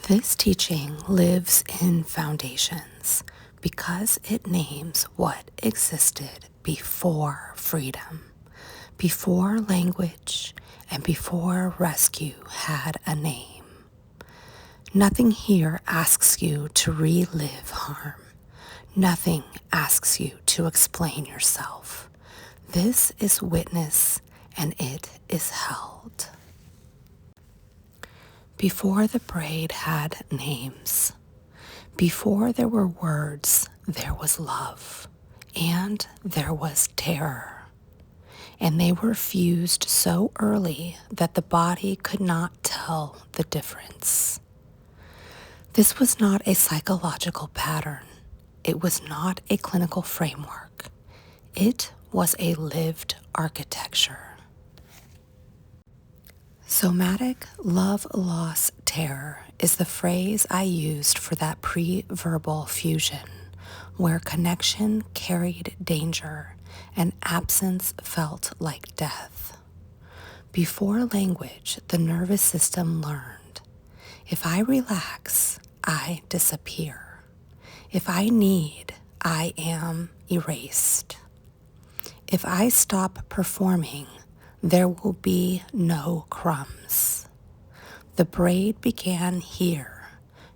This teaching lives in foundations because it names what existed before freedom, before language, and before rescue had a name. Nothing here asks you to relive harm. Nothing asks you to explain yourself. This is witness, and it is held. Before the braid had names, before there were words, there was love, and there was terror. And they were fused so early that the body could not tell the difference. This was not a psychological pattern. It was not a clinical framework. It was a lived architecture. Somatic love, loss, terror is the phrase I used for that preverbal fusion, where connection carried danger and absence felt like death. Before language, the nervous system learned, if I relax, I disappear. If I need, I am erased. If I stop performing, there will be no crumbs. The braid began here,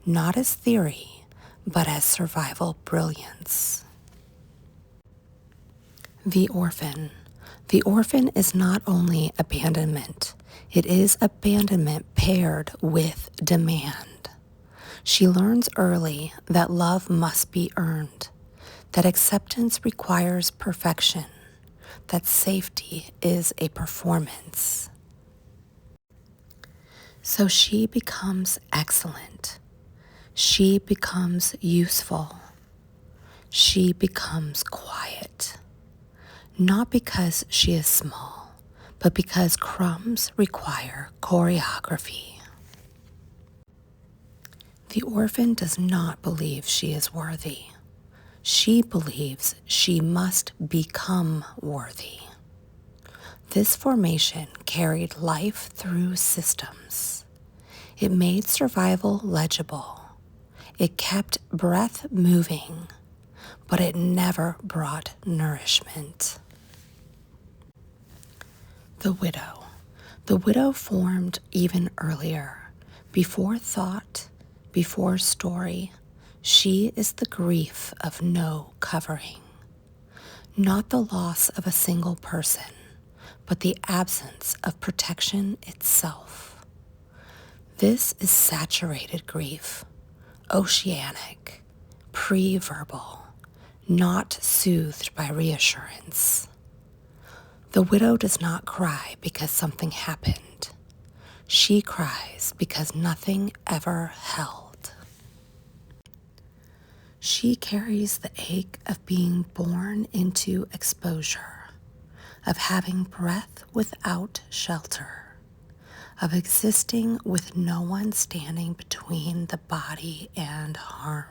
not as theory, but as survival brilliance. The orphan. The orphan is not only abandonment, it is abandonment paired with demand. She learns early that love must be earned, that acceptance requires perfection, that safety is a performance. So she becomes excellent. She becomes useful. She becomes quiet. Not because she is small, but because crumbs require choreography. The orphan does not believe she is worthy. She believes she must become worthy. This formation carried life through systems. It made survival legible. It kept breath moving, but it never brought nourishment. The widow. The widow formed even earlier, before thought, before story. She is the grief of no covering, not the loss of a single person, but the absence of protection itself. This is saturated grief, oceanic, preverbal, not soothed by reassurance. The widow does not cry because something happened. She cries because nothing ever held. She carries the ache of being born into exposure, of having breath without shelter, of existing with no one standing between the body and harm.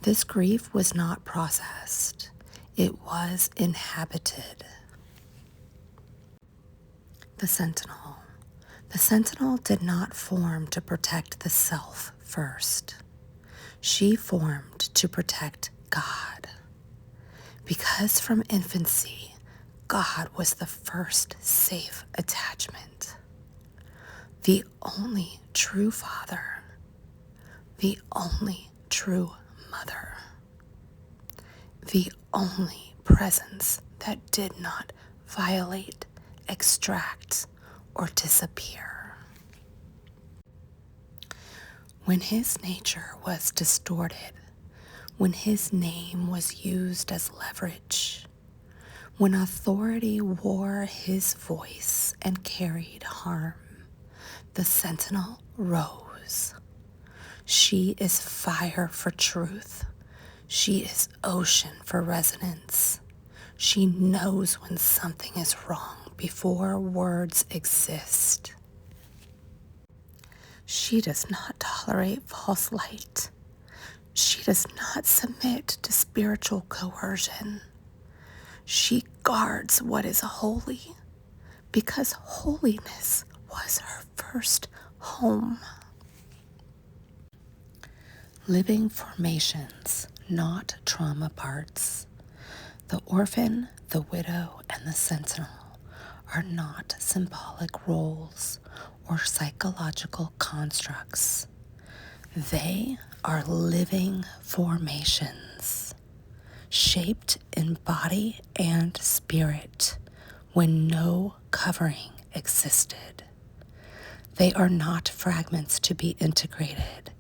This grief was not processed. It was inhabited. The Sentinel. The Sentinel did not form to protect the self first. She formed to protect God. Because from infancy, God was the first safe attachment. The only true father. The only true mother. The only presence that did not violate, extract, or disappear. When his nature was distorted, when his name was used as leverage, when authority wore his voice and carried harm, the Sentinel rose. She is fire for truth. She is ocean for resonance. She knows when something is wrong before words exist. She does not tolerate false light. She does not submit to spiritual coercion. She guards what is holy because holiness was her first home. living formations, not trauma parts. The orphan, the widow, and the sentinel are not symbolic roles or psychological constructs. They are living formations, shaped in body and spirit when no covering existed. They are not fragments to be integrated.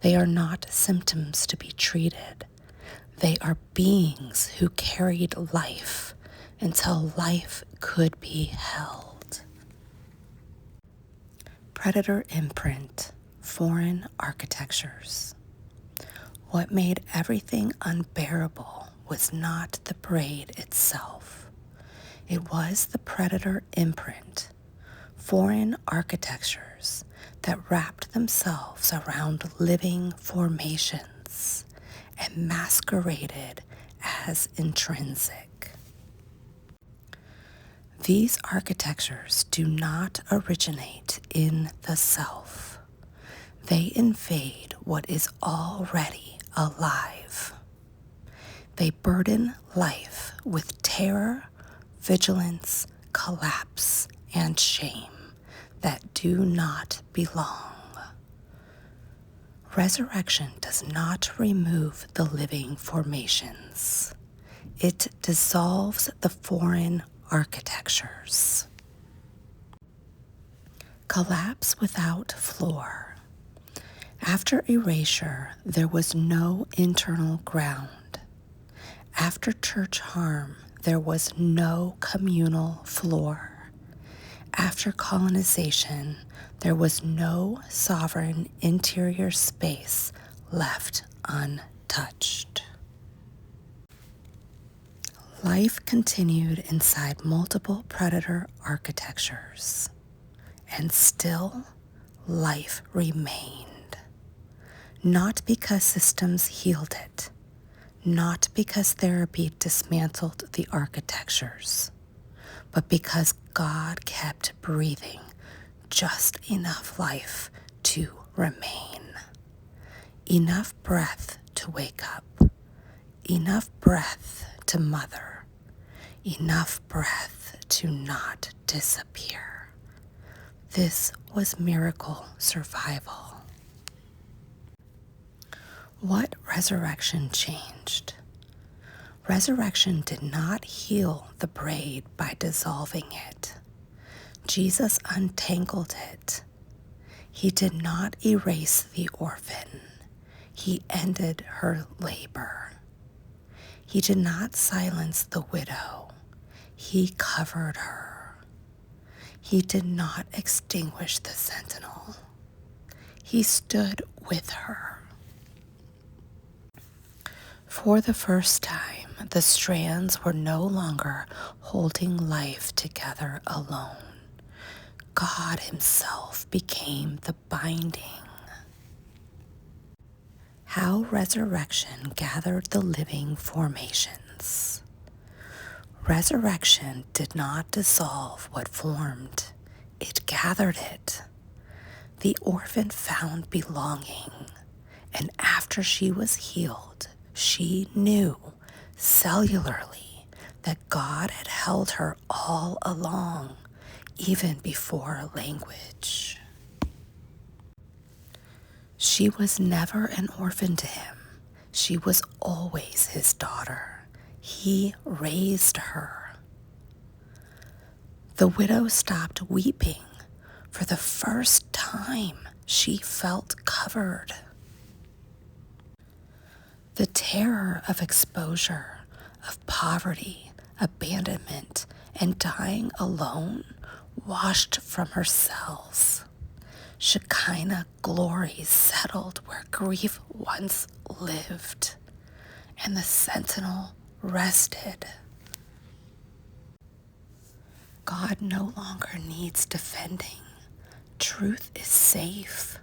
They are not symptoms to be treated. They are beings who carried life until life could be held. Predator imprint, foreign architectures. What made everything unbearable was not the braid itself. It was the predator imprint, foreign architectures that wrapped themselves around living formations and masqueraded as intrinsic. These architectures do not originate in the self. They invade what is already alive. They burden life with terror, vigilance, collapse, and shame that do not belong. Resurrection does not remove the living formations. It dissolves the foreign architectures. Collapse without floor. After erasure, there was no internal ground. After church harm, there was no communal floor. After colonization, there was no sovereign interior space left untouched. Life continued inside multiple predator architectures, and still life remained. Not because systems healed it, not because therapy dismantled the architectures, but because God kept breathing just enough life to remain. Enough breath to wake up, enough breath to mother, enough breath to not disappear. This was miracle survival. What resurrection changed? Resurrection did not heal the braid by dissolving it. Jesus untangled it. He did not erase the orphan. He ended her labor. He did not silence the widow. He covered her. He did not extinguish the sentinel. He stood with her. For the first time, the strands were no longer holding life together alone. God Himself became the binding. How resurrection gathered the living formations. Resurrection did not dissolve what formed, it gathered it. The orphan found belonging, and after she was healed, she knew cellularly that God had held her all along, even before language. She was never an orphan to Him. She was always His daughter. He raised her. The widow stopped weeping. For the first time, she felt covered. The terror of exposure, of poverty, abandonment, and dying alone washed from her cells. Shekinah glory settled where grief once lived, and the sentinel rested. God no longer needs defending. Truth is safe.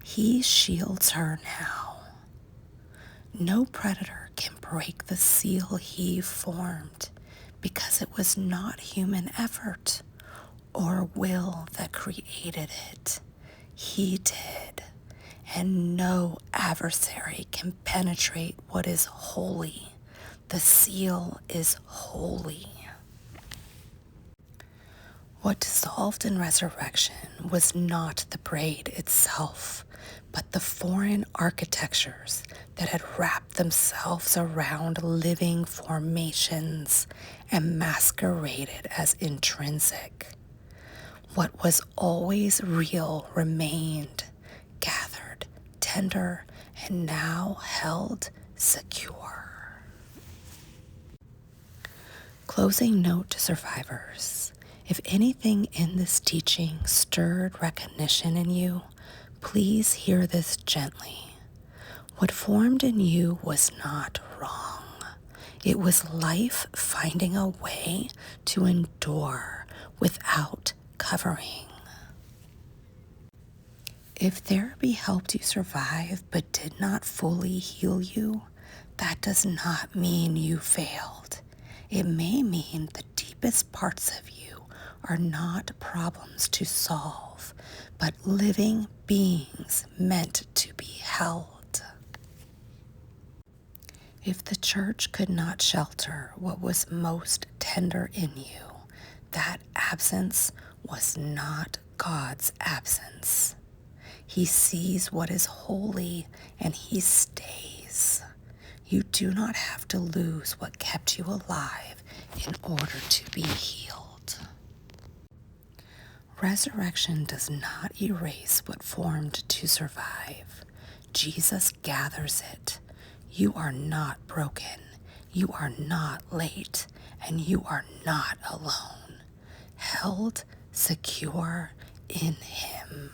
He shields her now. No predator can break the seal He formed, because it was not human effort or will that created it. He did, and no adversary can penetrate what is holy. The seal is holy. What dissolved in resurrection was not the braid itself, but the foreign architectures that had wrapped themselves around living formations and masqueraded as intrinsic. What was always real remained, gathered, tender, and now held secure. Closing note to survivors. If anything in this teaching stirred recognition in you, please hear this gently. What formed in you was not wrong. It was life finding a way to endure without covering. If therapy helped you survive but did not fully heal you, that does not mean you failed. It may mean the deepest parts of you are not problems to solve, but living beings meant to be held. If the church could not shelter what was most tender in you, that absence was not God's absence. He sees what is holy and he stays. You do not have to lose what kept you alive in order to be healed. Resurrection does not erase what formed to survive. Jesus gathers it. You are not broken. You are not late. And you are not alone. Held secure in Him.